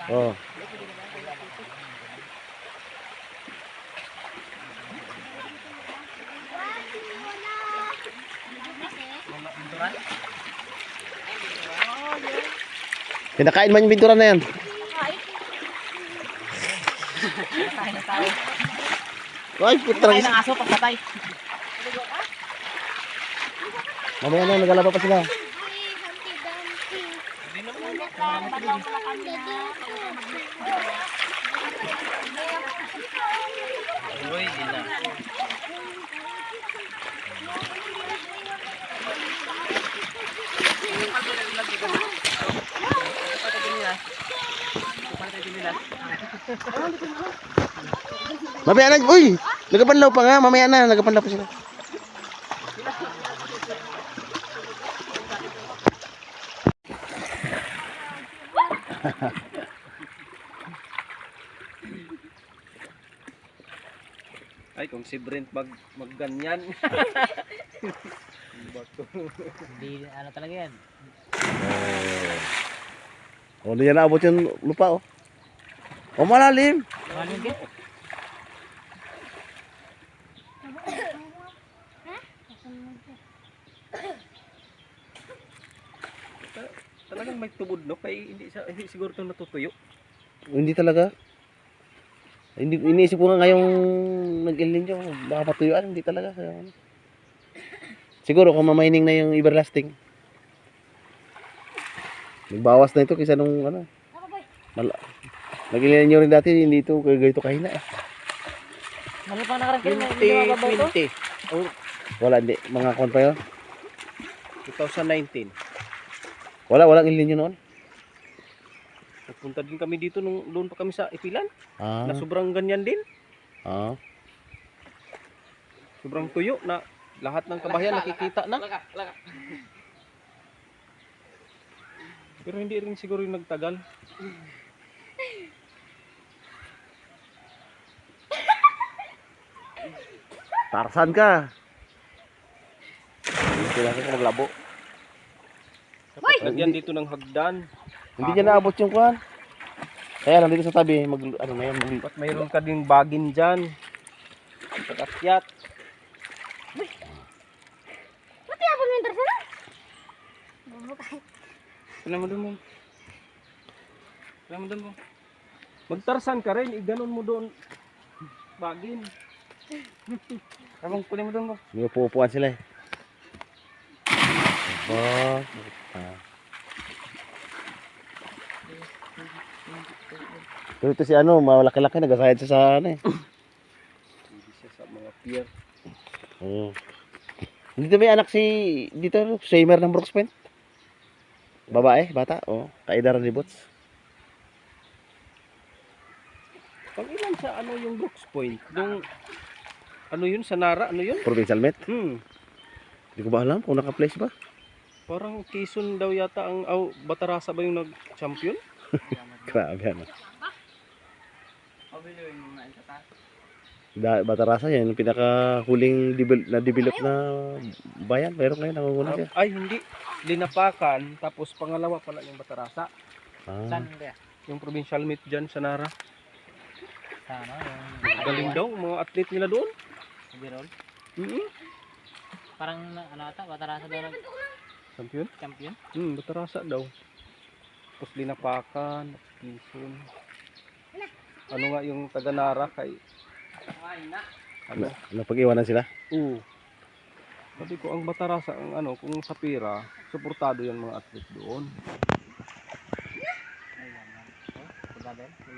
Oh. Kinakain man yung binturan na yan. Kain na tayo. Ay, putra. Kain ng aso pagkatay. Mamaya na, nagalaba pa sila. Uy, di na. Mamaya na, uy! Nagapanlaw pa nga, mamaya na, nagapanlaw pa sila. Ay, kung si Brent magganyan. Hindi, ano talaga yan. Oh, hindi yan naabot yung lupa, oh. Oh, malalim. Maling din. Talagang may tubod, no? Kaya hindi siguro ito natutuyo. Hindi talaga. Hindi, iniisip ko nga ngayong nag-ilin nyo, baka patuyuan, hindi talaga. Siguro kung mamining na yung everlasting. Nagbawas na ito kaysa nung ano. Nag-ilin nyo rin dati, hindi ito ganito kahina eh. Ano pa nakarangkin? Hindi mababaw to? 2020. Oh, Wala, hindi. Mga kon pa yun. 2019. Walang ilin nyo noon. Nagpunta din kami dito nung doon pa kami sa Ipilan. Ah, Na sobrang ganyan din. ah. Sobrang tuyo na lahat ng kabahayan nakikita na. Pero hindi rin siguro yung nagtagal. Tarsan ka. Hindi sila ka maglabo. Lagyan dito ng hagdan. Hindi niya naabot yung kuhan. Kaya lang dito sa tabi, ano na yan, At mayroon ka din bagin dyan. Pag-akyat. Pati ako ng interest na. Alam mo doon mo. Alam mo doon mo. Magtarsan ka rin. Iganon mo doon. Bagin. Abang kunin mo doon mo. may upo-upuan sila eh. Oh, Pero ito si ano, malaki-laki, nagasayad siya sa ano eh. Hindi siya sa mga pier. Oo. Dito may anak si, dito, swimmer ng Brooks Point. Babae, bata, oh, kaedar ni Bots. Pag ilan sa ano yung Brooks Point? Yung ano yun? Sa Nara? Ano yun? Provincial Met. Hmm. Hindi ko ba alam kung naka-place ba. Parang Quezon daw yata ang Batarasa ba yung nag-champion? Grabe ano. Batarasa yan, yung pinaka-huling na-develop na bayan. Meron ngayon, nangunguna siya. Ay, hindi. Linapakan. Tapos pangalawa pala yung Batarasa. Ah. Saan kaya? Yung provincial meet dyan sa Nara. Sa ano? Yung Galing daw, mga athlete nila doon. Birol? Mm-hmm. Parang ano ata, Batarasa daw Champion? nag-champion? Batarasa daw. Tapos linapakan, Quezon. Ano nga yung taga Nara kay... Ano? Napag-iwanan sila. Oo. Sabi ko, ang Batarasa, ang ano, kung sa pira, suportado yan mga athlete doon. Ay, yan. Oh,